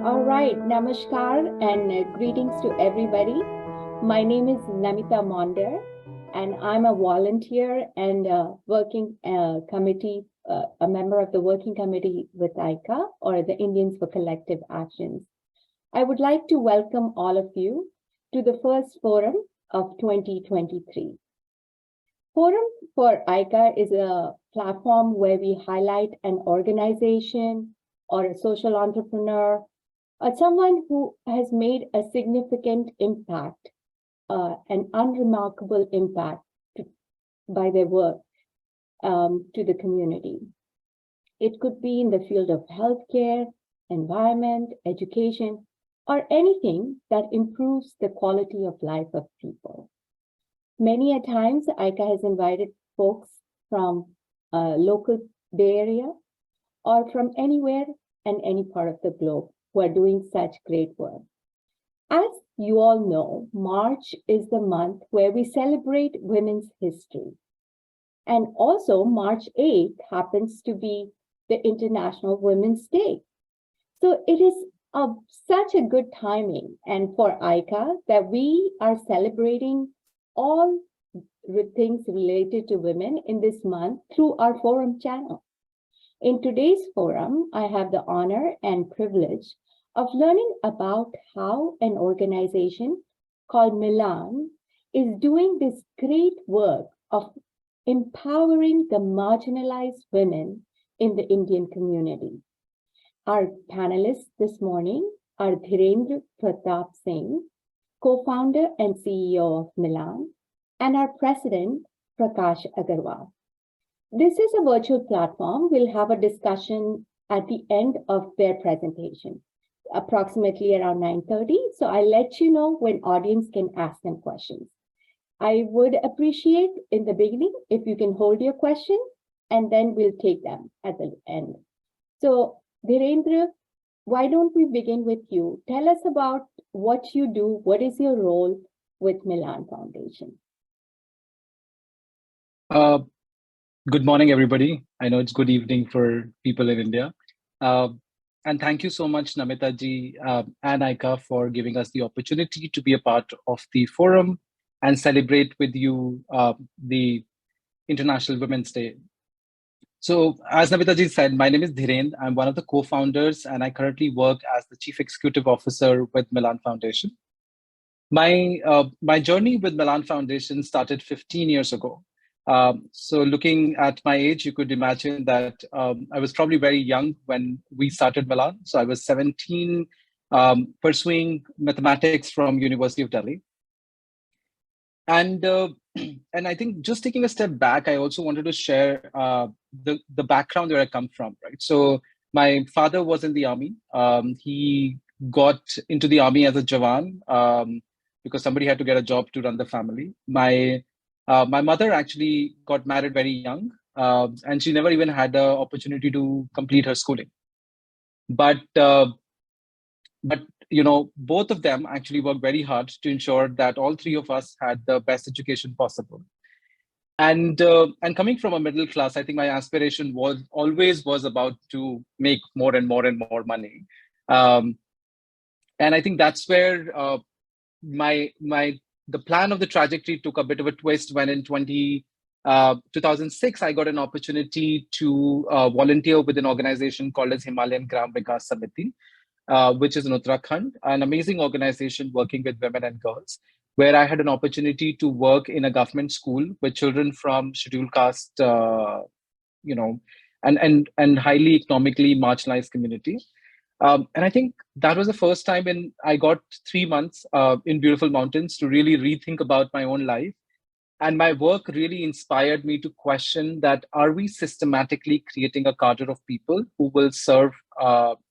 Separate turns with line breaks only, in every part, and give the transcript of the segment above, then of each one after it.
All right, namaskar and greetings to everybody. My name is Namita Maunder, and I'm a volunteer and a member of the working committee with ICA, or the Indians for Collective Actions. I would like to welcome all of you to the first forum of 2023. Forum for ICA is a platform where we highlight an organization or a social entrepreneur, someone who has made a significant impact, an unremarkable impact by their work to the community. It could be in the field of healthcare, environment, education, or anything that improves the quality of life of people. Many a times, ICA has invited folks from local Bay Area or from anywhere and any part of the globe who are doing such great work. As you all know, March is the month where we celebrate women's history. And also March 8th happens to be the International Women's Day. So it is such a good timing and for ICA that we are celebrating all things related to women in this month through our forum channel. In today's forum, I have the honor and privilege of learning about how an organization called Milaan is doing this great work of empowering the marginalized women in the Indian community. Our panelists this morning are Dhirendra Pratap Singh, co-founder and CEO of Milaan, and our president, Prakash Agarwal. This is a virtual platform. We'll have a discussion at the end of their presentation, approximately around 9:30. So I'll let you know when audience can ask them questions. I would appreciate in the beginning if you can hold your question and then we'll take them at the end. So Dhirendra, why don't we begin with you? Tell us about what you do. What is your role with Milaan Foundation?
Good morning, everybody. I know it's good evening for people in India. And thank you so much, Namita ji and ICA, for giving us the opportunity to be a part of the forum and celebrate with you the International Women's Day. So as Namita ji said, my name is Dhirendra. I'm one of the co-founders and I currently work as the Chief Executive Officer with Milaan Foundation. My journey with Milaan Foundation started 15 years ago. So looking at my age, you could imagine that I was probably very young when we started Milaan. So I was 17, pursuing mathematics from University of Delhi. And I think just taking a step back, I also wanted to share the background where I come from, right? So my father was in the army. He got into the army as a Jawan because somebody had to get a job to run the family. My mother actually got married very young, and she never even had the opportunity to complete her schooling. But you know, both of them actually worked very hard to ensure that all three of us had the best education possible. And coming from a middle class, I think my aspiration was always about to make more and more and more money. And I think that's where the plan of the trajectory took a bit of a twist when in 2006, I got an opportunity to volunteer with an organization called as Himalayan Gram Vikas Samiti, which is in Uttarakhand, an amazing organization working with women and girls, where I had an opportunity to work in a government school with children from scheduled caste, you know, and highly economically marginalized community. And I think that was the first time I got 3 months in beautiful mountains to really rethink about my own life. And my work really inspired me to question that, are we systematically creating a cadre of people who will serve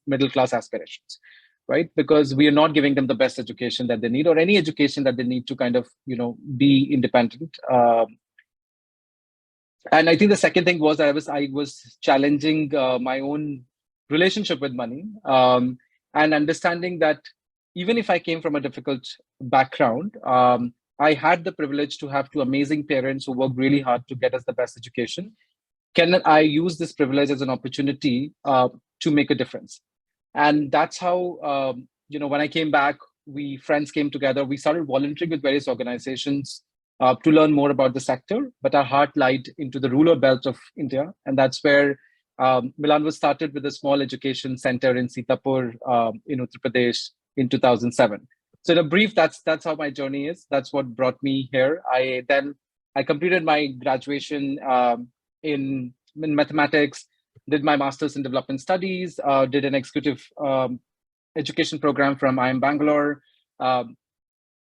middle-class aspirations, right? Because we are not giving them the best education that they need or any education that they need to kind of, you know, be independent. And I think the second thing was I was challenging my own relationship with money and understanding that even if I came from a difficult background, I had the privilege to have two amazing parents who worked really hard to get us the best education. Can I use this privilege as an opportunity to make a difference? And that's how, when I came back, friends came together. We started volunteering with various organizations to learn more about the sector, but our heart lied into the rural belt of India. And that's where Milan was started with a small education center in Sitapur, in Uttar Pradesh in 2007. So in a brief, that's how my journey is. That's what brought me here. I completed my graduation in mathematics, did my master's in development studies, did an executive education program from IIM Bangalore,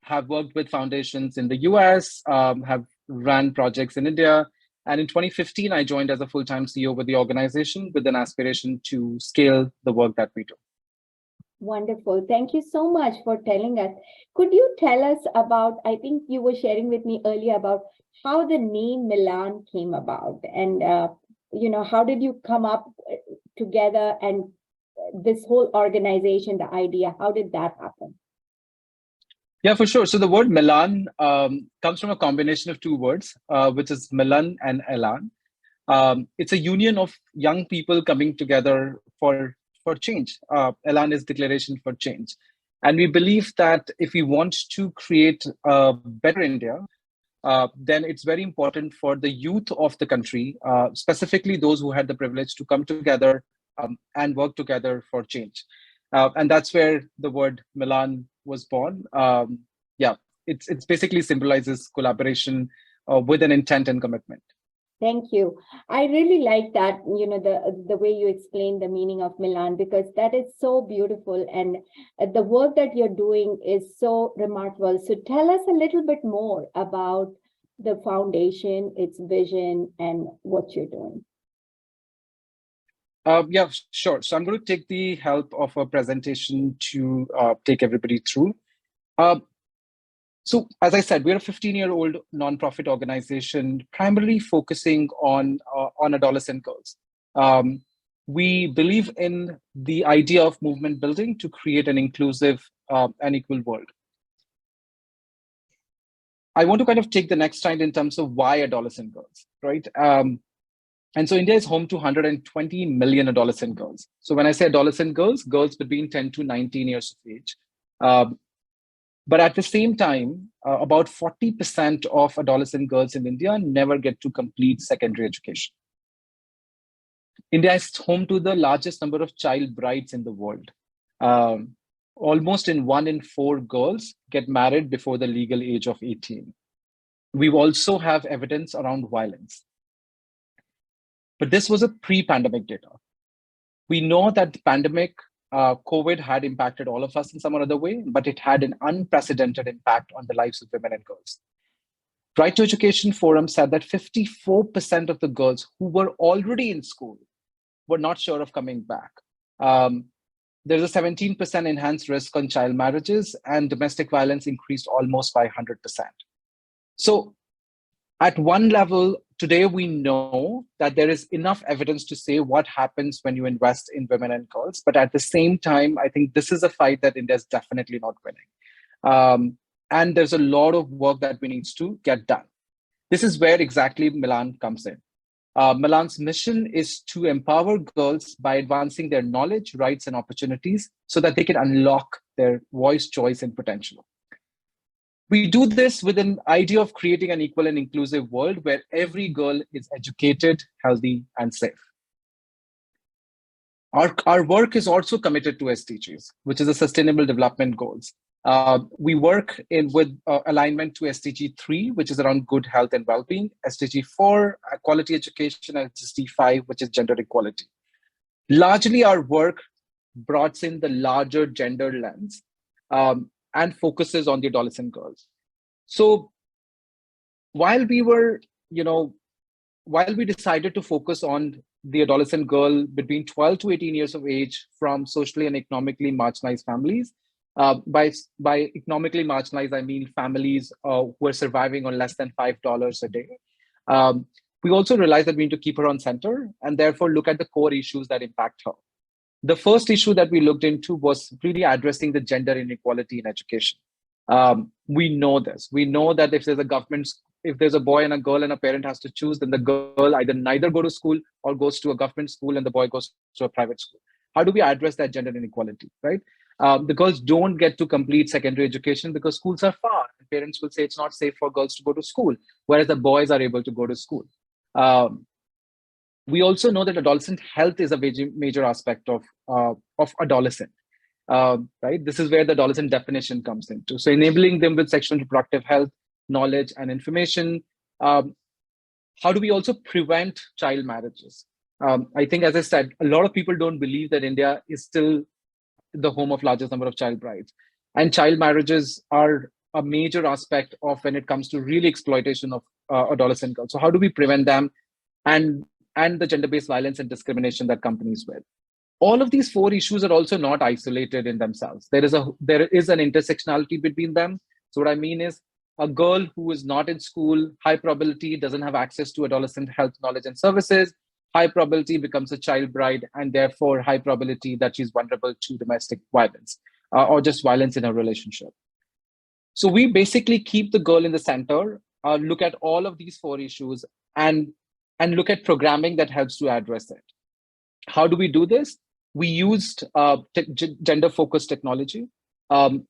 have worked with foundations in the US, have run projects in India. And in 2015, I joined as a full-time CEO with the organization with an aspiration to scale the work that we do.
Wonderful. Thank you so much for telling us. Could you tell us about, I think you were sharing with me earlier about how the name Milan came about, and how did you come up together, and this whole organization, the idea, how did that happen?
Yeah, for sure. So the word Milan comes from a combination of two words, which is Milan and Elan. It's a union of young people coming together for change. Elan is declaration for change. And we believe that if we want to create a better India, then it's very important for the youth of the country, specifically those who had the privilege to come together and work together for change. And that's where the word Milan was born. It's basically symbolizes collaboration with an intent and commitment.
Thank you. I really like that, the way you explained the meaning of Milan, because that is so beautiful. And the work that you're doing is so remarkable. So tell us a little bit more about the foundation, its vision, and what you're doing.
Yeah, sure. So I'm going to take the help of a presentation to take everybody through. So as I said, we're a 15-year-old nonprofit organization, primarily focusing on adolescent girls. We believe in the idea of movement building to create an inclusive and equal world. I want to kind of take the next slide in terms of why adolescent girls, right? And so India is home to 120 million adolescent girls. So when I say adolescent girls, girls between 10 to 19 years of age. But at the same time, about 40% of adolescent girls in India never get to complete secondary education. India is home to the largest number of child brides in the world. Almost 1 in 4 girls get married before the legal age of 18. We also have evidence around violence. But this was a pre-pandemic data. We know that the pandemic, COVID had impacted all of us in some or other way, but it had an unprecedented impact on the lives of women and girls. Right to Education Forum said that 54% of the girls who were already in school were not sure of coming back. There's a 17% enhanced risk on child marriages, and domestic violence increased almost by 100%. So at one level, today we know that there is enough evidence to say what happens when you invest in women and girls. But at the same time, I think this is a fight that India is definitely not winning. And there's a lot of work that we need to get done. This is where exactly Milan comes in. Milan's mission is to empower girls by advancing their knowledge, rights, and opportunities so that they can unlock their voice, choice, and potential. We do this with an idea of creating an equal and inclusive world where every girl is educated, healthy, and safe. Our work is also committed to SDGs, which is the Sustainable Development Goals. We work with alignment to SDG 3, which is around good health and well-being, SDG 4, quality education, and SDG 5, which is gender equality. Largely, our work brought in the larger gender lens and focuses on the adolescent girls. So while we decided to focus on the adolescent girl between 12 to 18 years of age from socially and economically marginalized families, by economically marginalized, I mean families who are surviving on less than $5 a day. We also realized that we need to keep her on center and therefore look at the core issues that impact her. The first issue that we looked into was really addressing the gender inequality in education. We know this. We know that if there's a boy and a girl and a parent has to choose, then the girl either neither go to school or goes to a government school and the boy goes to a private school. How do we address that gender inequality, right? The girls don't get to complete secondary education because schools are far. Parents will say it's not safe for girls to go to school, whereas the boys are able to go to school. We also know that adolescent health is a major aspect of adolescent. Right? This is where the adolescent definition comes into. So enabling them with sexual and reproductive health, knowledge, and information. How do we also prevent child marriages? I think, as I said, a lot of people don't believe that India is still the home of largest number of child brides. And child marriages are a major aspect of when it comes to really exploitation of adolescent girls. So how do we prevent them and the gender-based violence and discrimination that accompanies with? All of these four issues are also not isolated in themselves. There is an intersectionality between them. So what I mean is a girl who is not in school, high probability doesn't have access to adolescent health knowledge and services, high probability becomes a child bride, and therefore high probability that she's vulnerable to domestic violence or just violence in a relationship. So we basically keep the girl in the center, look at all of these four issues and look at programming that helps to address it. How do we do this? We used gender-focused technology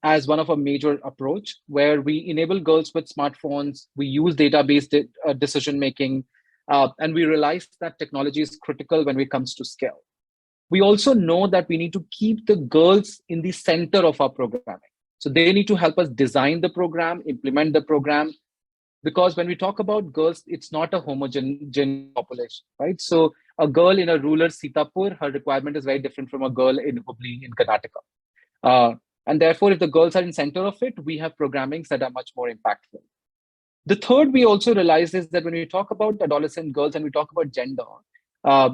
as one of a major approach, where we enable girls with smartphones. We use data-based decision-making, and we realized that technology is critical when it comes to scale. We also know that we need to keep the girls in the center of our programming. So they need to help us design the program, implement the program, because when we talk about girls, it's not a homogeneous population, right? So a girl in a rural Sitapur, her requirement is very different from a girl in Hubli in Karnataka. And therefore, if the girls are in center of it, we have programmings that are much more impactful. The third we also realize is that when we talk about adolescent girls and we talk about gender,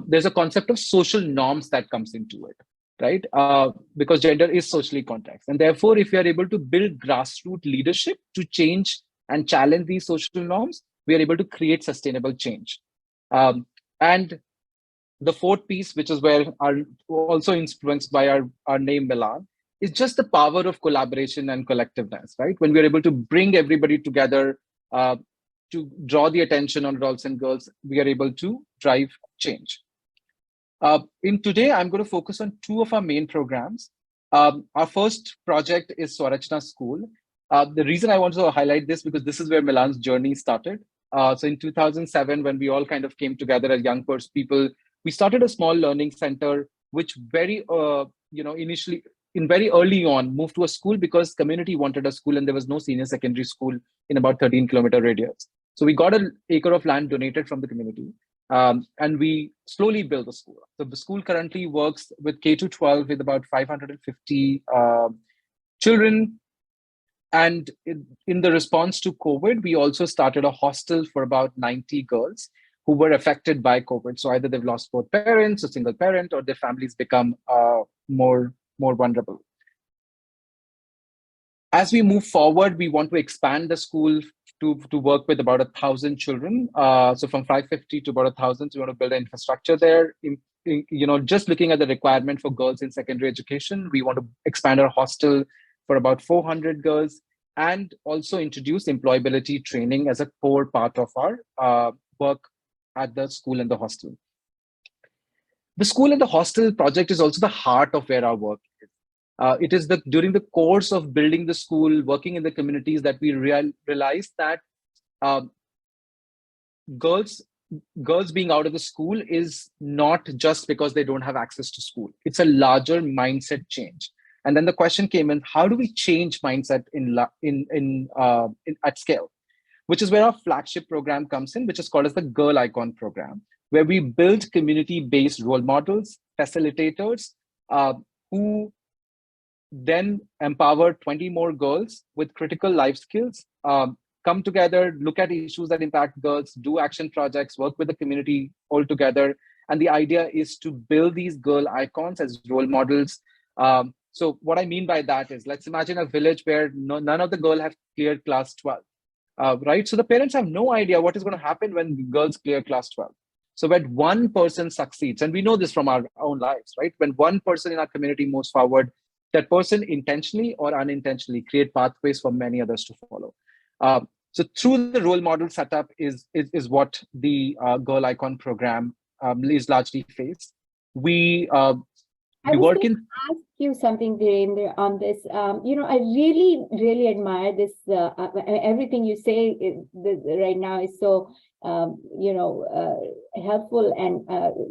there's a concept of social norms that comes into it, right? Because gender is socially context. And therefore, if we are able to build grassroots leadership to change and challenge these social norms, we are able to create sustainable change. And the fourth piece, which is where are also influenced by our name Milan, is just the power of collaboration and collectiveness, right? When we're able to bring everybody together to draw the attention on adolescent girls, we are able to drive change. In today, I'm going to focus on two of our main programs. Our first project is Swarachna School. The reason I want to highlight this, because this is where Milan's journey started. So in 2007, when we all kind of came together as young people, we started a small learning center, which very early on moved to a school because community wanted a school and there was no senior secondary school in about 13-kilometer radius. So we got an acre of land donated from the community, and we slowly built the school. So the school currently works with K to 12 with about 550 children. And in the response to COVID, we also started a hostel for about 90 girls who were affected by COVID. So either they've lost both parents, a single parent, or their families become more vulnerable. As we move forward, we want to expand the school to work with about 1,000 children. So from 550 to about 1,000, so we want to build an infrastructure there. Just looking at the requirement for girls in secondary education, we want to expand our hostel for about 400 girls, and also introduce employability training as a core part of our work at the school and the hostel. The school and the hostel project is also the heart of where our work is. It is during the course of building the school, working in the communities, that we realized that girls being out of the school is not just because they don't have access to school. It's a larger mindset change. And then the question came in: how do we change mindset at scale? Which is where our flagship program comes in, which is called as the Girl Icon program, where we build community-based role models, facilitators, who then empower 20 more girls with critical life skills, come together, look at issues that impact girls, do action projects, work with the community all together. And the idea is to build these girl icons as role models. So what I mean by that is, let's imagine a village where none of the girls have cleared class 12, right? So the parents have no idea what is going to happen when girls clear class 12. So when one person succeeds, and we know this from our own lives, right? When one person in our community moves forward, that person intentionally or unintentionally create pathways for many others to follow. So through the role model setup is what the Girl Icon program is largely faced. We
I
We
was
work
going
in
to ask you something, Dhirendra, on this. I really, really admire this. Everything you say right now is so, helpful and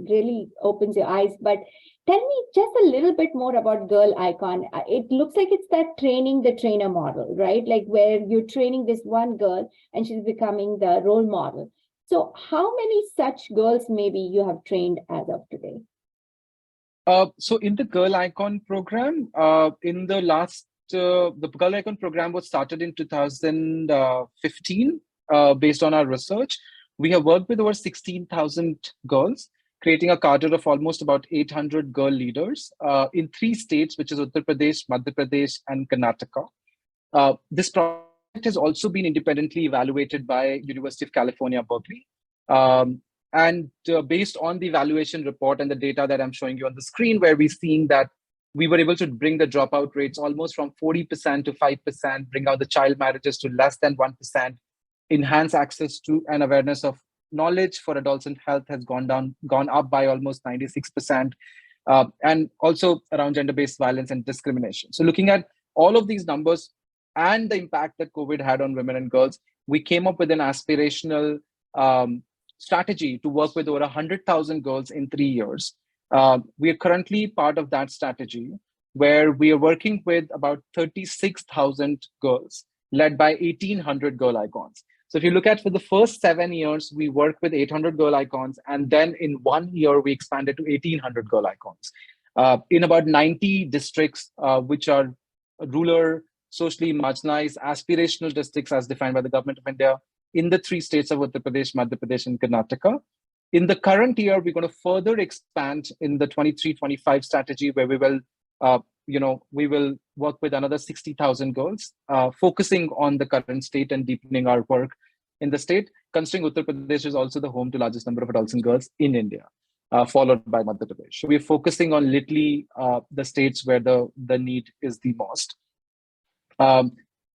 really opens your eyes. But tell me just a little bit more about Girl Icon. It looks like it's that training the trainer model, right? Like where you're training this one girl and she's becoming the role model. So how many such girls maybe you have trained as of today?
So in the Girl Icon program, the Girl Icon program was started in 2015 based on our research. We have worked with over 16,000 girls, creating a cadre of almost about 800 girl leaders in 3 states, which is Uttar Pradesh, Madhya Pradesh, and Karnataka. This project has also been independently evaluated by University of California, Berkeley. And based on the evaluation report and the data that I'm showing you on the screen, where we're seeing that we were able to bring the dropout rates almost from 40% to 5%, bring out the child marriages to less than 1%, enhance access to and awareness of knowledge for adolescent health has gone up by almost 96%, and also around gender-based violence and discrimination. So looking at all of these numbers and the impact that COVID had on women and girls, we came up with an aspirational strategy to work with over 100,000 girls in 3 years. We are currently part of that strategy where we are working with about 36,000 girls led by 1,800 girl icons. So if you look at for the first 7 years, we worked with 800 girl icons. And then in 1 year, we expanded to 1,800 girl icons in about 90 districts, which are rural, socially marginalized, aspirational districts as defined by the government of India, in the 3 states of Uttar Pradesh, Madhya Pradesh, and Karnataka. In the current year, we're going to further expand in the 23-25 strategy, where we will, we will work with another 60,000 girls, focusing on the current state and deepening our work in the state, considering Uttar Pradesh is also the home to largest number of adolescent girls in India, followed by Madhya Pradesh. So we're focusing on literally the states where the need is the most.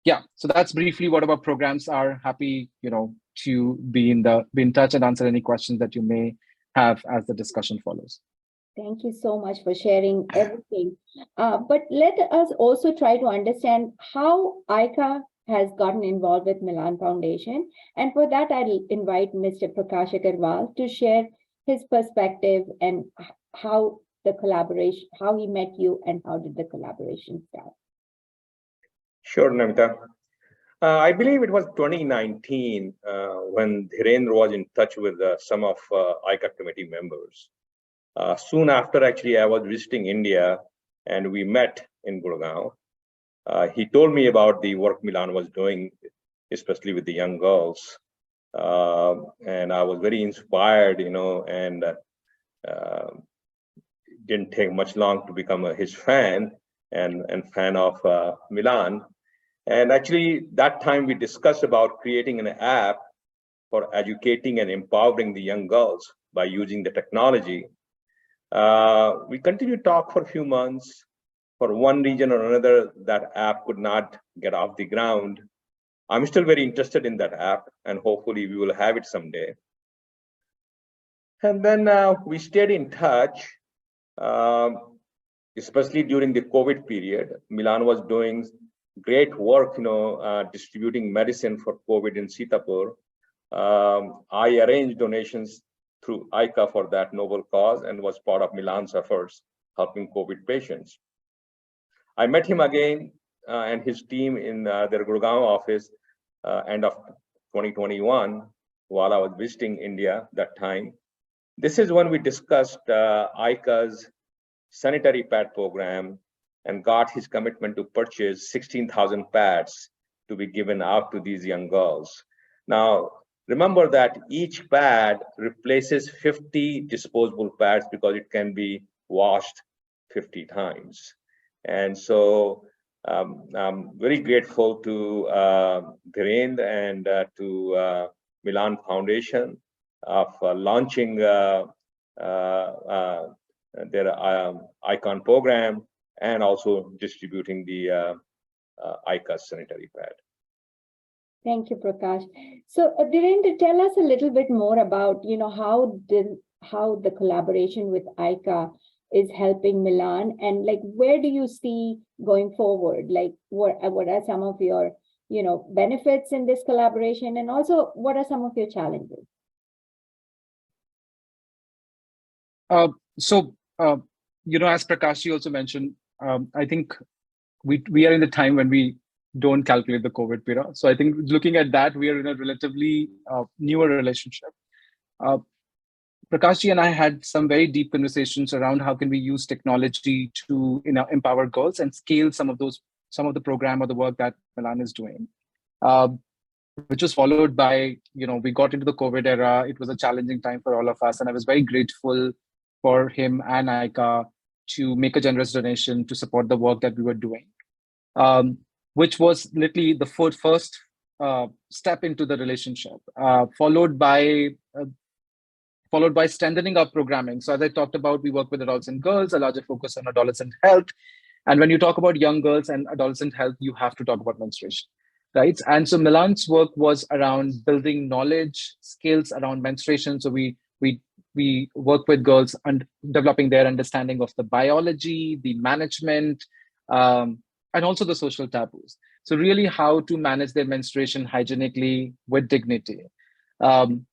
Yeah, so that's briefly what our programs are. Happy, to be in touch and answer any questions that you may have as the discussion follows.
Thank you so much for sharing everything. But let us also try to understand how ICA has gotten involved with Milaan Foundation. And for that, I'll invite Mr. Prakash Agarwal to share his perspective and how the collaboration, how he met you and how did the collaboration start.
Sure, Namita. I believe it was 2019 when Dhirendra was in touch with some of ICA committee members. Soon after, actually, I was visiting India and we met in Gurgaon. He told me about the work Milaan was doing, especially with the young girls. And I was very inspired, and didn't take much long to become his fan and fan of Milaan. And actually, that time we discussed about creating an app for educating and empowering the young girls by using the technology. We continued to talk for a few months. For one reason or another, that app could not get off the ground. I'm still very interested in that app, and hopefully we will have it someday. And then we stayed in touch, especially during the COVID period. Milaan was doing great work, distributing medicine for COVID in Sitapur. I arranged donations through ICA for that noble cause and was part of Milaan's efforts helping COVID patients. I met him again and his team in their Gurgaon office end of 2021 while I was visiting India that time. This is when we discussed ICA's sanitary pad program and got his commitment to purchase 16,000 pads to be given out to these young girls. Now, remember that each pad replaces 50 disposable pads because it can be washed 50 times. And so I'm very grateful to Dhirendra and to Milaan Foundation of launching their ICON program and also distributing the ICA sanitary pad.
Thank you, Prakash. So, Dhirendra, tell us a little bit more about, how the collaboration with ICA is helping Milan, and like where do you see going forward? Like what are some of your benefits in this collaboration, and also what are some of your challenges?
So, as Prakash also mentioned, I think we are in the time when we don't calculate the COVID period. So I think looking at that, we are in a relatively newer relationship. Prakash and I had some very deep conversations around how can we use technology to empower girls and scale some of the program or the work that Milan is doing, which was followed by, we got into the COVID era. It was a challenging time for all of us. And I was very grateful for him and ICA to make a generous donation to support the work that we were doing, which was literally the first step into the relationship, followed by strengthening our programming. So as I talked about, we work with adults and girls, a larger focus on adolescent health. And when you talk about young girls and adolescent health, you have to talk about menstruation, right? And so Milan's work was around building knowledge, skills around menstruation. So we work with girls and developing their understanding of the biology, the management, and also the social taboos. So really how to manage their menstruation hygienically with dignity. And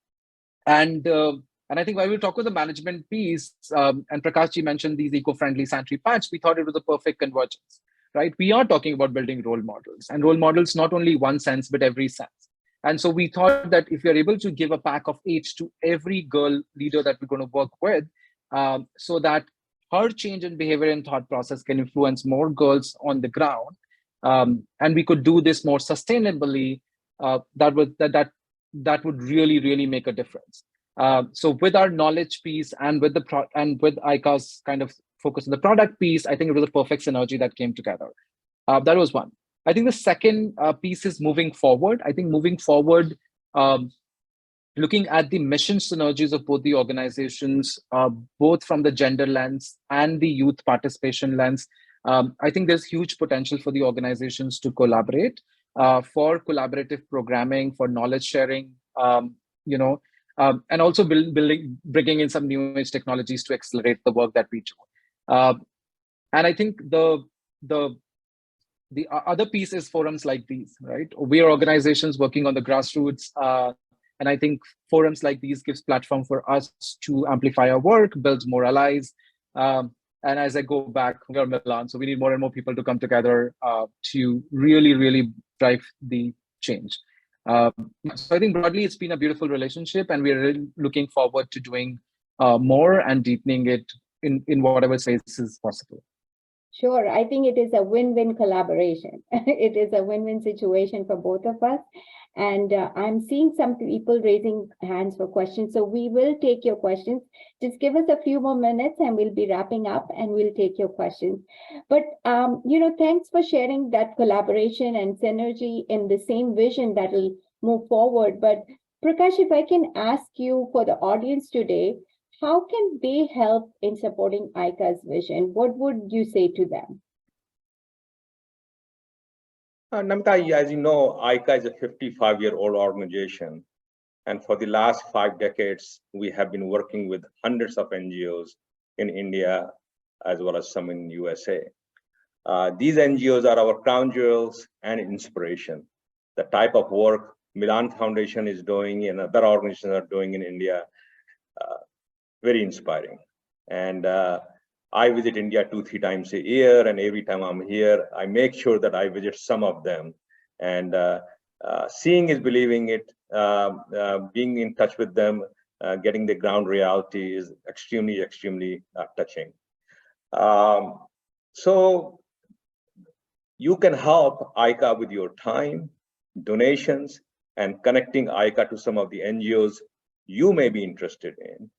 I think when we talk about the management piece, and Prakash mentioned these eco-friendly sanitary pads, we thought it was a perfect convergence, right? We are talking about building role models, and role models not only one sense, but every sense. And so we thought that if you're able to give a pack of 8 to every girl leader that we're going to work with, so that her change in behavior and thought process can influence more girls on the ground, and we could do this more sustainably, that would really, really make a difference. So with our knowledge piece and with ICA's kind of focus on the product piece, I think it was a perfect synergy that came together. That was one. I think the second piece is moving forward. I think moving forward, looking at the mission synergies of both the organizations, both from the gender lens and the youth participation lens, I think there's huge potential for the organizations to collaborate for collaborative programming, for knowledge sharing, and also bringing in some new age technologies to accelerate the work that we do. And I think the other piece is forums like these, right? We are organizations working on the grassroots, and I think forums like these gives platform for us to amplify our work, build more allies. And as I go back, we are Milan, so we need more and more people to come together to really, really drive the change. So I think broadly, it's been a beautiful relationship, and we're really looking forward to doing more and deepening it in whatever space is possible.
Sure, I think it is a win-win collaboration. It is a win-win situation for both of us. And I'm seeing some people raising hands for questions. So we will take your questions. Just give us a few more minutes and we'll be wrapping up and we'll take your questions. But, thanks for sharing that collaboration and synergy in the same vision that will move forward. But Prakash, if I can ask you for the audience today, how can they help in supporting ICA's vision? What would you say to them?
Namita, as you know, ICA is a 55-year-old organization. And for the last 5 decades, we have been working with hundreds of NGOs in India, as well as some in USA. These NGOs are our crown jewels and inspiration. The type of work Milaan Foundation is doing and other organizations are doing in India, very inspiring. And I visit India 2-3 times a year, and every time I'm here, I make sure that I visit some of them. And seeing is believing it, being in touch with them, getting the ground reality is extremely, extremely touching. So you can help ICA with your time, donations, and connecting ICA to some of the NGOs you may be interested in.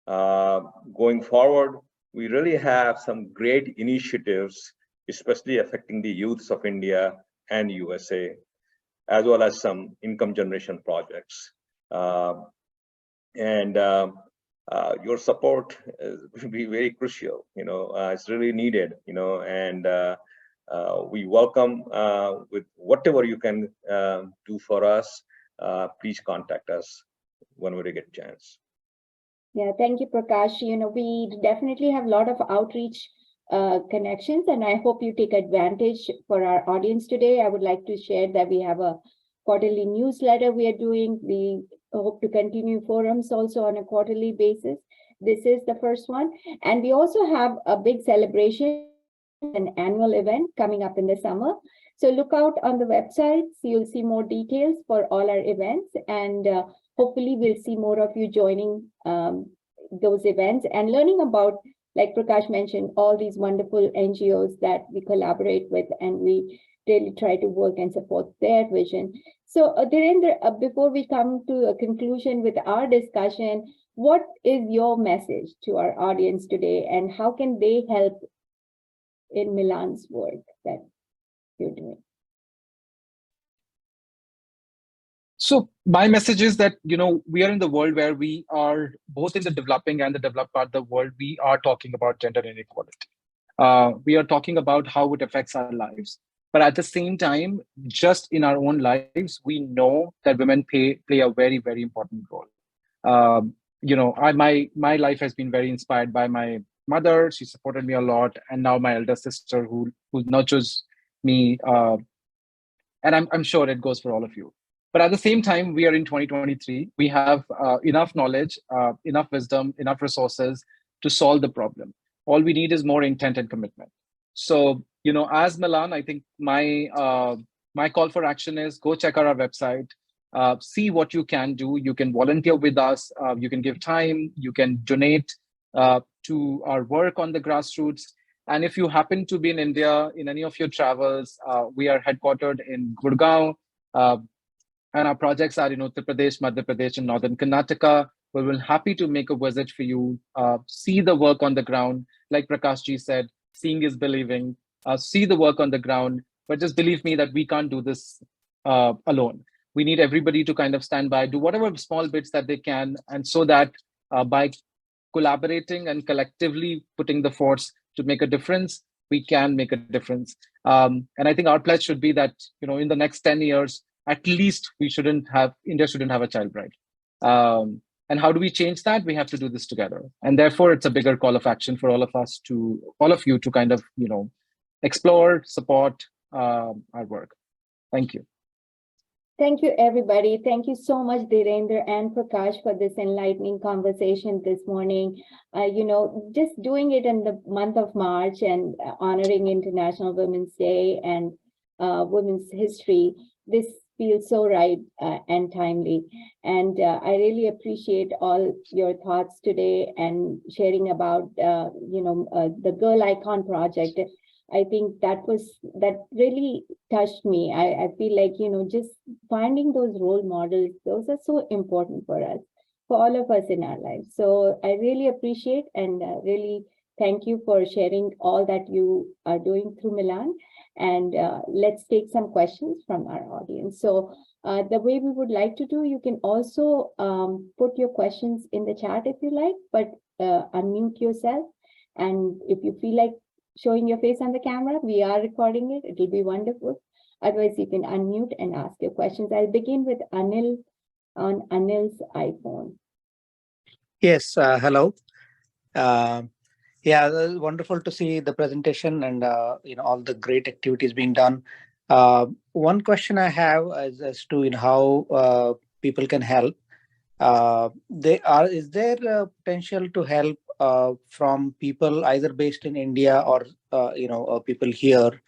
Going forward, we really have some great initiatives, especially affecting the youths of India and USA, as well as some income generation projects. Your support will be very crucial. It's really needed. And we welcome with whatever you can do for us. Please contact us whenever you get a chance.
Yeah, thank you, Prakash. We definitely have a lot of outreach connections, and I hope you take advantage for our audience today. I would like to share that we have a quarterly newsletter we are doing. We hope to continue forums also on a quarterly basis. This is the first one. And we also have a big celebration, an annual event coming up in the summer. So look out on the website. So you'll see more details for all our events, and hopefully we'll see more of you joining those events and learning about, like Prakash mentioned, all these wonderful NGOs that we collaborate with, and we really try to work and support their vision. So Dhirendra, before we come to a conclusion with our discussion, what is your message to our audience today, and how can they help in Milan's work that you're doing?
So my message is that, we are in the world where we are both in the developing and the developed part of the world. We are talking about gender inequality. We are talking about how it affects our lives. But at the same time, just in our own lives, we know that women play a very, very important role. My life has been very inspired by my mother. She supported me a lot, and now my elder sister who nurtures me. And I'm sure it goes for all of you. But at the same time, we are in 2023. We have enough knowledge, enough wisdom, enough resources to solve the problem. All we need is more intent and commitment. So, as Milan, I think my call for action is go check out our website, see what you can do. You can volunteer with us. You can give time. You can donate to our work on the grassroots. And if you happen to be in India in any of your travels, we are headquartered in Gurgaon. And our projects are in Uttar Pradesh, Madhya Pradesh, and Northern Karnataka. We're happy to make a visit for you, see the work on the ground. Like Prakash ji said, seeing is believing. See the work on the ground. But just believe me that we can't do this alone. We need everybody to kind of stand by, do whatever small bits that they can. And so that by collaborating and collectively putting the force to make a difference, we can make a difference. And I think our pledge should be that, in the next 10 years, at least India shouldn't have a child bride. And how do we change that? We have to do this together. And therefore, it's a bigger call of action for all of you to kind of, explore, support our work. Thank you.
Thank you, everybody. Thank you so much, Dhirendra and Prakash, for this enlightening conversation this morning. Just doing it in the month of March and honoring International Women's Day and Women's History, this feels so right and timely. And I really appreciate all your thoughts today and sharing about, the Girl Icon Project. I think that really touched me. I feel like, just finding those role models, those are so important for us, for all of us in our lives. So I really appreciate and really thank you for sharing all that you are doing through Milan. And let's take some questions from our audience. So the way we would like to do, you can also put your questions in the chat if you like, but unmute yourself. And if you feel like showing your face on the camera, we are recording it. It'll be wonderful. Otherwise, you can unmute and ask your questions. I'll begin with Anil on Anil's iPhone.
Yes, hello. Yeah, wonderful to see the presentation and all the great activities being done. One question I have is as to how people can help. Is there potential to help from people either based in India or people here,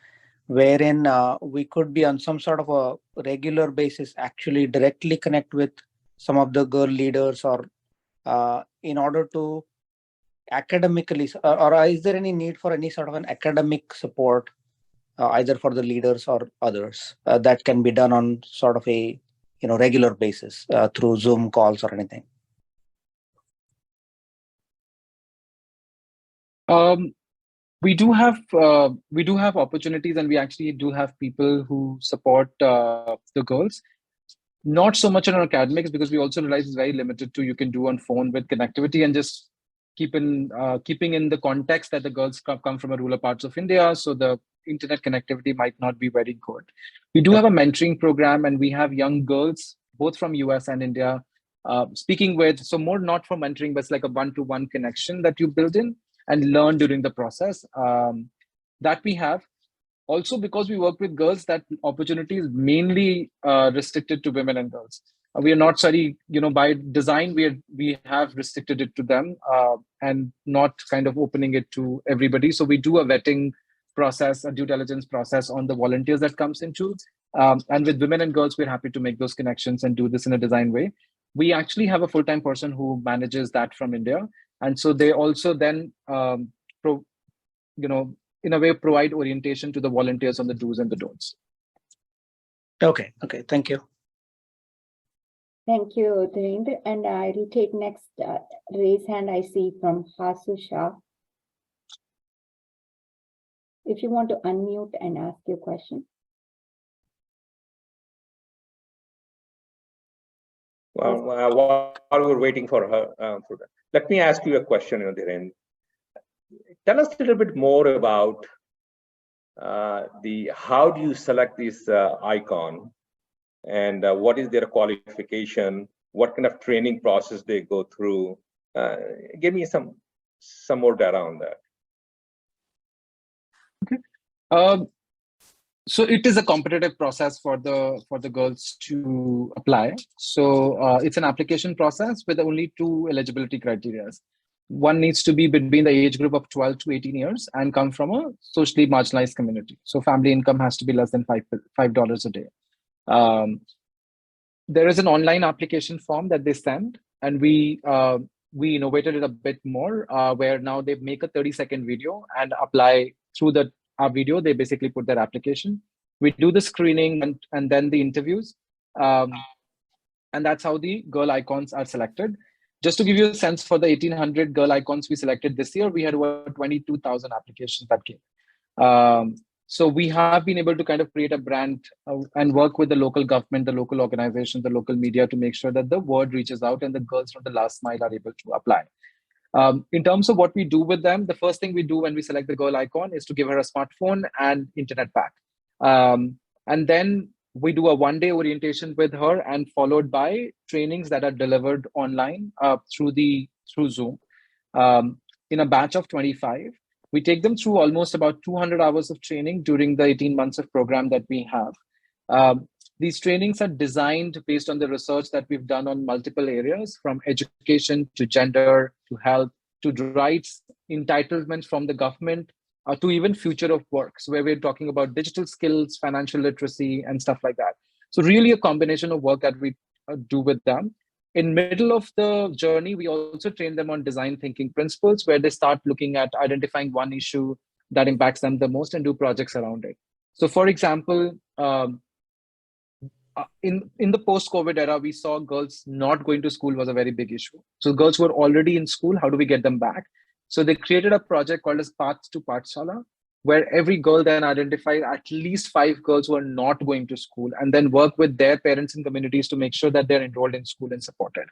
wherein we could be on some sort of a regular basis actually directly connect with some of the girl leaders, or in order to academically, or is there any need for any sort of an academic support either for the leaders or others that can be done on sort of a regular basis through Zoom calls or anything?
We do have opportunities, and we actually do have people who support the girls. Not so much on academics, because we also realize it's very limited to you can do on phone with connectivity, and just keeping in the context that the girls come from rural parts of India, so the internet connectivity might not be very good. We do have a mentoring program, and we have young girls both from US and India speaking with, so more not for mentoring, but it's like a one-to-one connection that you build in and learn during the process. That we have. Also, because we work with girls, that opportunity is mainly restricted to women and girls. We are not sorry, by design, we have restricted it to them and not kind of opening it to everybody. So we do a vetting process, a due diligence process on the volunteers that comes into. And with women and girls, we're happy to make those connections and do this in a design way. We actually have a full-time person who manages that from India. And so they also then, in a way, provide orientation to the volunteers on the do's and the don'ts.
Okay, thank you.
Thank you, Dhirendra. And I will take next raise hand I see from Hasu Shah. If you want to unmute and ask your question.
Well, while we're waiting for her, for that, let me ask you a question, Dhirendra. Tell us a little bit more about how do you select this icon, and what is their qualification? What kind of training process they go through? Give me some more data on that.
Okay. So it is a competitive process for the girls to apply. So it's an application process with only 2 eligibility criteria. One needs to be between the age group of 12 to 18 years and come from a socially marginalized community. So family income has to be less than $5 a day. There is an online application form that they send, and we innovated it a bit more, where now they make a 30-second video and apply through our video. They basically put their application. We do the screening and then the interviews. And that's how the girl icons are selected. Just to give you a sense, for the 1,800 girl icons we selected this year, we had over 22,000 applications that came. So we have been able to kind of create a brand and work with the local government, the local organization, the local media to make sure that the word reaches out and the girls from the last mile are able to apply. In terms of what we do with them, the first thing we do when we select the girl icon is to give her a smartphone and internet pack. And then we do a one-day orientation with her, and followed by trainings that are delivered online through Zoom in a batch of 25. We take them through almost about 200 hours of training during the 18 months of program that we have. These trainings are designed based on the research that we've done on multiple areas, from education to gender to health to rights, entitlements from the government, to even future of work, so where we're talking about digital skills, financial literacy, and stuff like that. So really a combination of work that we do with them. In middle of the journey, we also train them on design thinking principles, where they start looking at identifying one issue that impacts them the most and do projects around it. So for example, in the post-COVID era, we saw girls not going to school was a very big issue. So girls were already in school, how do we get them back? So they created a project called as Path to Pathshala, where every girl then identified at least 5 girls who are not going to school, and then work with their parents and communities to make sure that they're enrolled in school and supported.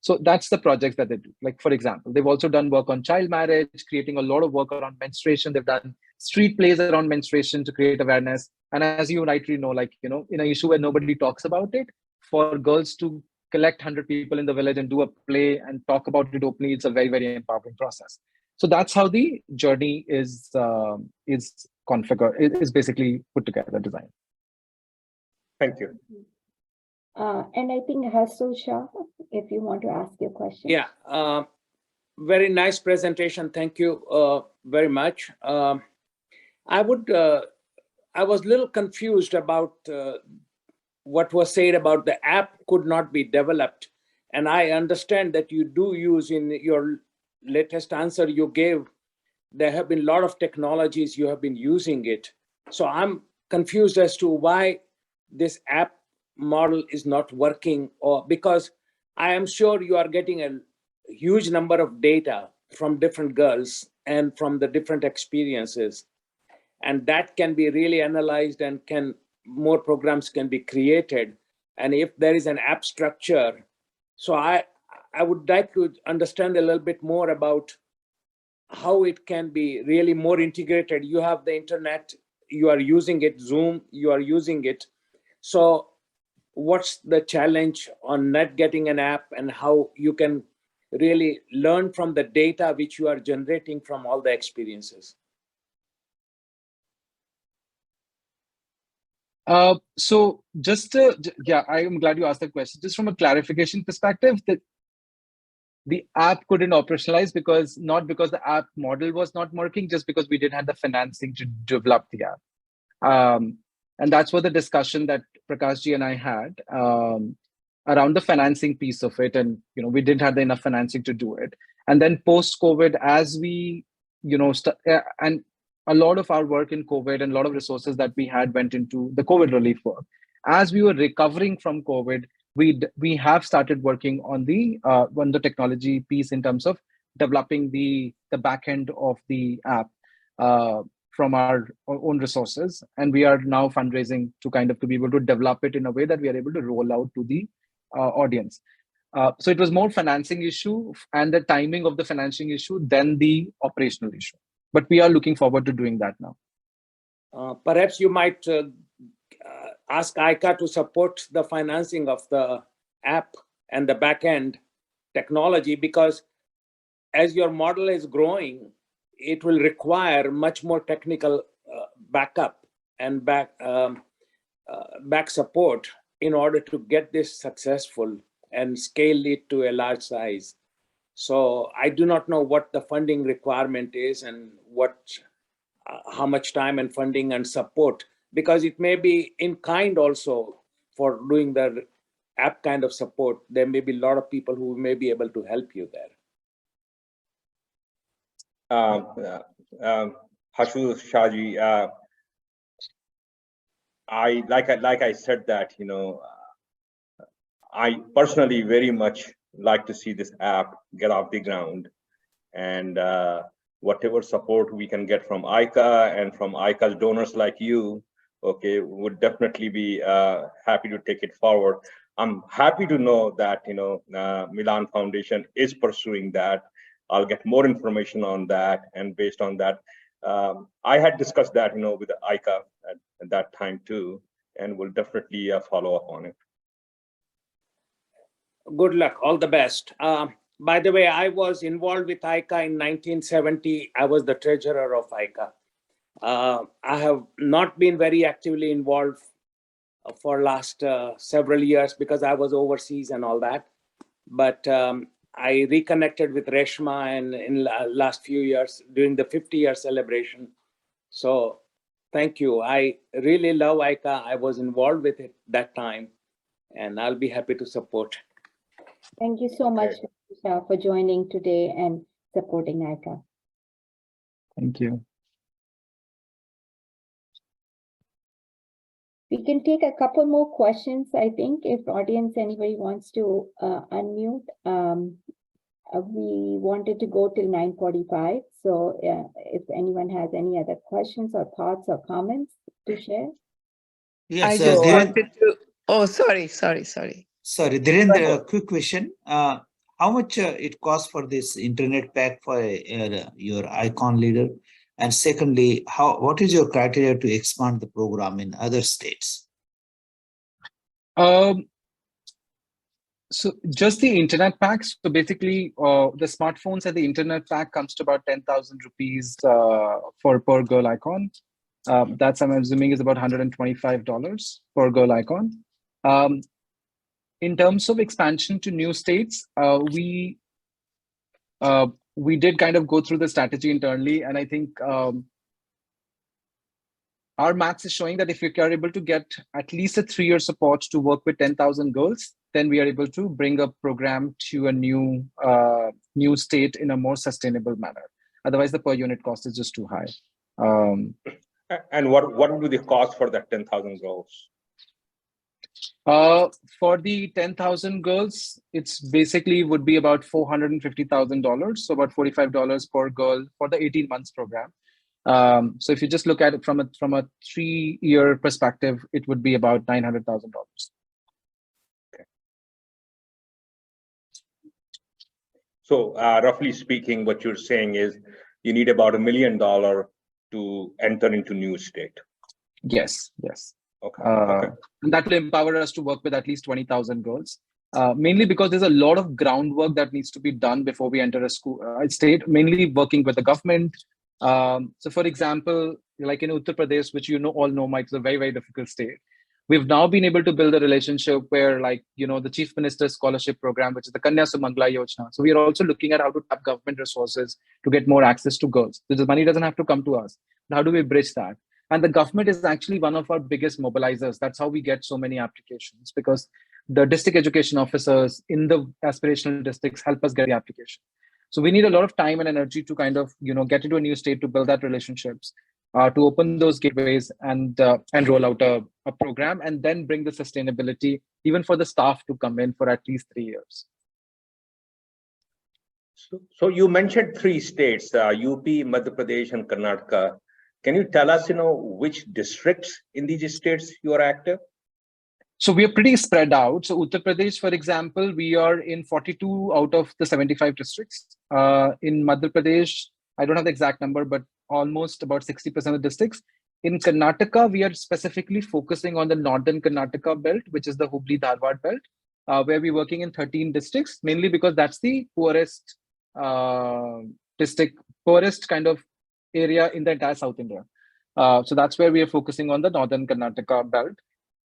So that's the projects that they do. Like, for example, they've also done work on child marriage, creating a lot of work around menstruation. They've done street plays around menstruation to create awareness. And as you rightly know, in an issue where nobody talks about it, for girls to collect 100 people in the village and do a play and talk about it openly, it's a very, very empowering process. So that's how the journey is configured, is basically put together, designed.
Thank you.
And I think Hasu Shah, if you want to ask your question.
Yeah, very nice presentation. Thank you very much. I was a little confused about what was said about the app could not be developed. And I understand that you do use, in your latest answer you gave, there have been a lot of technologies you have been using it. So I'm confused as to why this app model is not working, or because I am sure you are getting a huge number of data from different girls and from the different experiences. And that can be really analyzed, and more programs can be created. And if there is an app structure, so I would like to understand a little bit more about how it can be really more integrated. You have the internet, you are using it, Zoom, you are using it. So what's the challenge on not getting an app, and how you can really learn from the data which you are generating from all the experiences?
So yeah, I am glad you asked that question. Just from a clarification perspective, the app couldn't operationalize not because the app model was not working, just because we didn't have the financing to develop the app. And that's what the discussion that Prakash ji and I had around the financing piece of it. And, we didn't have enough financing to do it. And then post-COVID, as we, and a lot of our work in COVID and a lot of resources that we had went into the COVID relief work. As we were recovering from COVID, we have started working on the technology piece in terms of developing the back end of the app from our own resources, and we are now fundraising to be able to develop it in a way that we are able to roll out to the audience. So it was more financing issue and the timing of the financing issue than the operational issue. But we are looking forward to doing that now.
Perhaps you might ask ICA to support the financing of the app and the back-end technology, because as your model is growing, it will require much more technical backup and back support in order to get this successful and scale it to a large size. So I do not know what the funding requirement is and how much time and funding and support, because it may be in kind also for doing the app kind of support. There may be a lot of people who may be able to help you there.
Hashu Shaji, I said that, I personally very much like to see this app get off the ground, and whatever support we can get from ICA and from ICA's donors like you, okay, would definitely be happy to take it forward. I'm happy to know that, Milaan Foundation is pursuing that. I'll get more information on that, and based on that, I had discussed that, with the ICA at that time too, and will definitely follow up on it.
Good luck, all the best. By the way, I was involved with ICA in 1970. I was the treasurer of ICA. I have not been very actively involved for last several years because I was overseas and all that. But I reconnected with Reshma and in last few years during the 50-year celebration. So thank you. I really love ICA. I was involved with it that time, and I'll be happy to support.
Thank you so much, Shah, for joining today and supporting ICA.
Thank you.
We can take a couple more questions, I think, if audience, anybody wants to unmute. We wanted to go till 9:45. So if anyone has any other questions or thoughts or comments to share.
Yes, I just wanted to, oh, sorry.
Sorry, Dhirendra, a quick question. How much it costs for this internet pack for your icon leader? And secondly, what is your criteria to expand the program in other states?
So just the internet packs. So basically, the smartphones and the internet pack comes to about 10,000 rupees for per girl icon. That's, I'm assuming, is about $125 per girl icon. In terms of expansion to new states, we did kind of go through the strategy internally, and I think our maths is showing that if we are able to get at least a 3-year support to work with 10,000 girls, then we are able to bring a program to a new state in a more sustainable manner. Otherwise, the per unit cost is just too high.
And what would be the cost for that 10,000 girls?
For the 10,000 girls, it's basically would be about $450,000, so about $45 per girl for the 18 months program. So if you just look at it from a 3-year perspective, it would be about $900,000.
Okay. So roughly speaking, what you're saying is you need about $1 million to enter into new state.
Yes.
Okay.
And that will empower us to work with at least 20,000 girls. Mainly because there's a lot of groundwork that needs to be done before we enter a school state, mainly working with the government. So for example, like in Uttar Pradesh, which all know, Mike, is a very, very difficult state. We've now been able to build a relationship where, like, the Chief Minister's scholarship program, which is the Kanya Sumangala Yojana. So we are also looking at how to tap government resources to get more access to girls. So the money doesn't have to come to us. How do we bridge that? And the government is actually one of our biggest mobilizers. That's how we get so many applications, because the district education officers in the aspirational districts help us get the application. So we need a lot of time and energy to kind of, get into a new state, to build that relationships, to open those gateways and roll out a program, and then bring the sustainability even for the staff to come in for at least 3 years.
So you mentioned 3 states, UP, Madhya Pradesh, and Karnataka. Can you tell us, which districts in these states you are active?
So we are pretty spread out. So Uttar Pradesh, for example, we are in 42 out of the 75 districts. In Madhya Pradesh, I don't have the exact number, but almost about 60% of the districts. In Karnataka, we are specifically focusing on the northern Karnataka belt, which is the Hubli-Dharwad belt, where we're working in 13 districts, mainly because that's the poorest poorest kind of area in the entire South India. So that's where we are focusing on the northern Karnataka belt.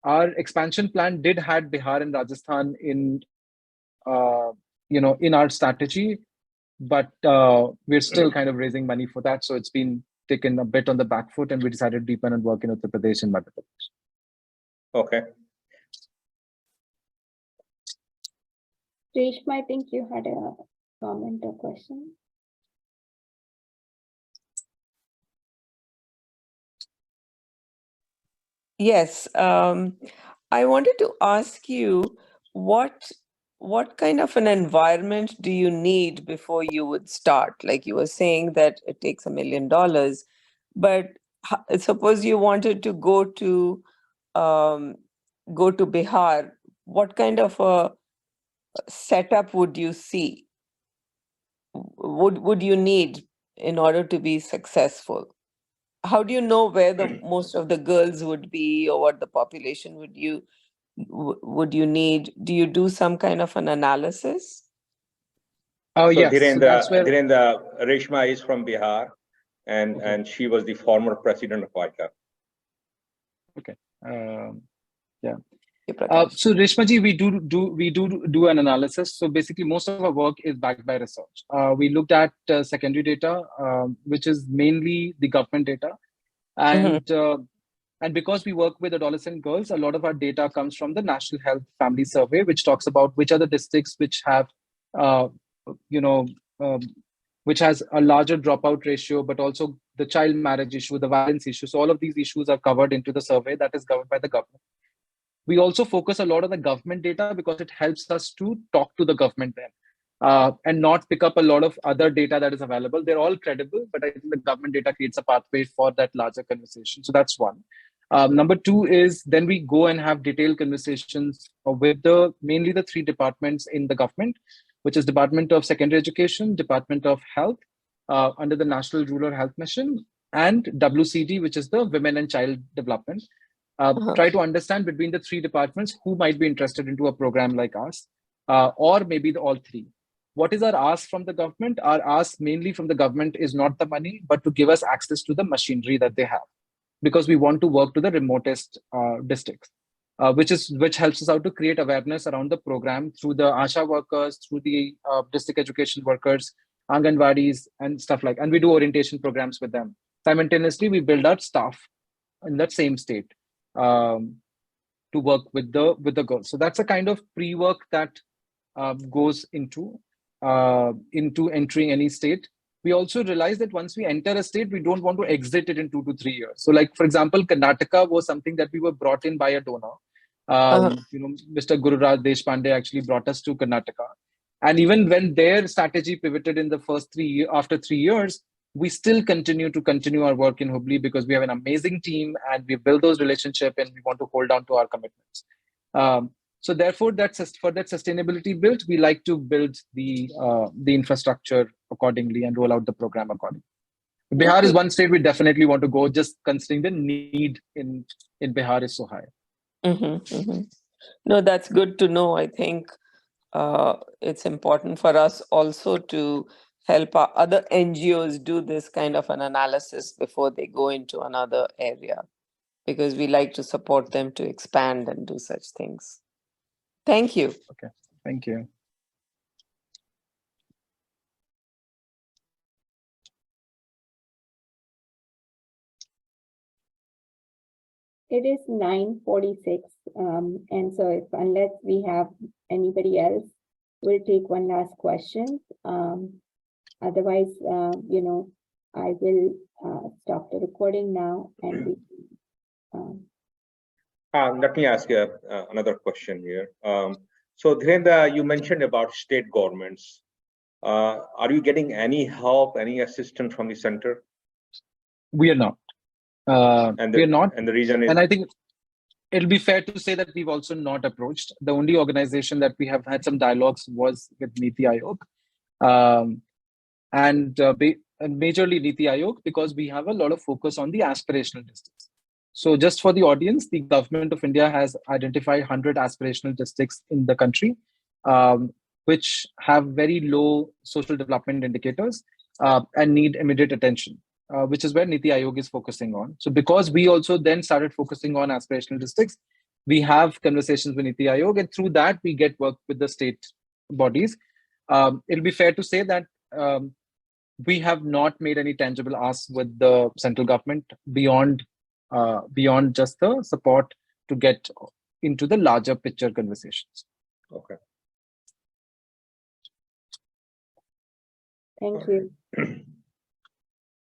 Our expansion plan did had Bihar and Rajasthan in our strategy, but we're still kind of raising money for that. So it's been taken a bit on the back foot, and we decided to deepen and work in Uttar Pradesh and Madhya Pradesh.
Okay.
Reshma, I think you had a comment or question.
Yes, I wanted to ask you what kind of an environment do you need before you would start? Like you were saying that it takes $1 million, but suppose you wanted to go to Bihar, what kind of a setup would you see? Would you need in order to be successful? How do you know where the most of the girls would be, or what the population would you need? Do you do some kind of an analysis?
Oh,
so
yes.
Dhirendra, Reshma is from Bihar, and she was the former president of ICA.
Okay. Yeah. So Reshmaji, we do an analysis. So basically, most of our work is backed by research. We looked at secondary data, which is mainly the government data, and because we work with adolescent girls, a lot of our data comes from the National Health Family Survey, which talks about which are the districts which have, which has a larger dropout ratio, but also the child marriage issue, the violence issue. So all of these issues are covered into the survey that is governed by the government. We also focus a lot on the government data because it helps us to talk to the government then, and not pick up a lot of other data that is available. They're all credible, but I think the government data creates a pathway for that larger conversation. So that's one. Number two is then we go and have detailed conversations with mainly the 3 departments in the government, which is Department of Secondary Education, Department of Health, under the National Rural Health Mission, and WCD, which is the Women and Child Development. Try to understand between the 3 departments who might be interested into a program like us, or maybe all 3. What is our ask from the government? Our ask mainly from the government is not the money, but to give us access to the machinery that they have, because we want to work to the remotest districts, which helps us out to create awareness around the program through the ASHA workers, through the district education workers, Anganwadis, and stuff like. And we do orientation programs with them. Simultaneously, we build our staff in that same state to work with the girls. So that's a kind of pre-work that goes into entering any state. We also realize that once we enter a state, we don't want to exit it in 2 to 3 years. So, like for example, Karnataka was something that we were brought in by a donor. Mr. Gururaj Deshpande actually brought us to Karnataka, and even when their strategy pivoted in the first 3 years, after 3 years, we still continue our work in Hubli because we have an amazing team and we build those relationships and we want to hold on to our commitments. So therefore, for that sustainability build, we like to build the infrastructure accordingly and roll out the program accordingly. Bihar is one state we definitely want to go, just considering the need in Bihar is so high.
No, that's good to know. I think it's important for us also to help our other NGOs do this kind of an analysis before they go into another area, because we like to support them to expand and do such things. Thank you.
Okay, thank you.
It is 9:46, and so unless we have anybody else, we'll take one last question. Otherwise, I will stop the recording now and we.
Let me ask you another question here. So Dhirendra, you mentioned about state governments. Are you getting any help, any assistance from the center?
We are not. We are not.
And the reason is?
And I think it'll be fair to say that we've also not approached. The only organization that we have had some dialogues was with Niti Aayog. And majorly Niti Aayog, because we have a lot of focus on the aspirational districts. So just for the audience, the government of India has identified 100 aspirational districts in the country, which have very low social development indicators and need immediate attention, which is where Niti Aayog is focusing on. So because we also then started focusing on aspirational districts, we have conversations with Niti Aayog, and through that, we get work with the state bodies. It'll be fair to say that we have not made any tangible asks with the central government beyond just the support to get into the larger picture conversations.
Okay.
Thank you.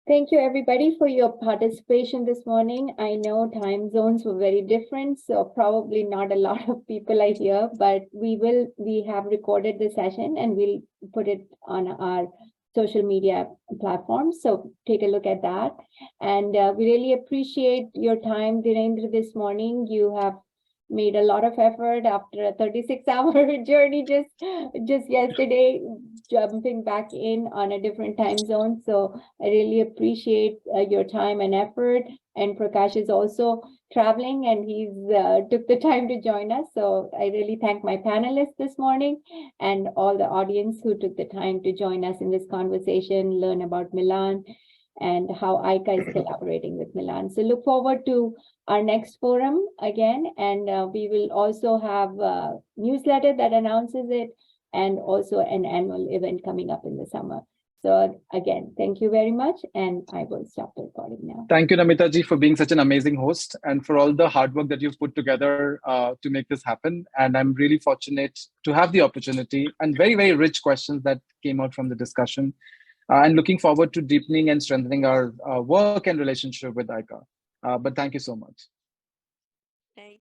Thank you, everybody, for your participation this morning. I know time zones were very different, so probably not a lot of people are here, but we have recorded the session and we'll put it on our social media platforms. So take a look at that. And we really appreciate your time, Dhirendra, this morning. You have made a lot of effort after a 36-hour journey just yesterday, jumping back in on a different time zone. So I really appreciate your time and effort. And Prakash is also traveling and he's took the time to join us. So I really thank my panelists this morning and all the audience who took the time to join us in this conversation, learn about Milaan and how ICA is collaborating with Milaan. So look forward to our next forum again, and we will also have a newsletter that announces it and also an annual event coming up in the summer. So again, thank you very much, and I will stop the recording now.
Thank you, Namita ji, for being such an amazing host and for all the hard work that you've put together to make this happen. And I'm really fortunate to have the opportunity and very, very rich questions that came out from the discussion. And looking forward to deepening and strengthening our work and relationship with ICA. But thank you so much.
Thank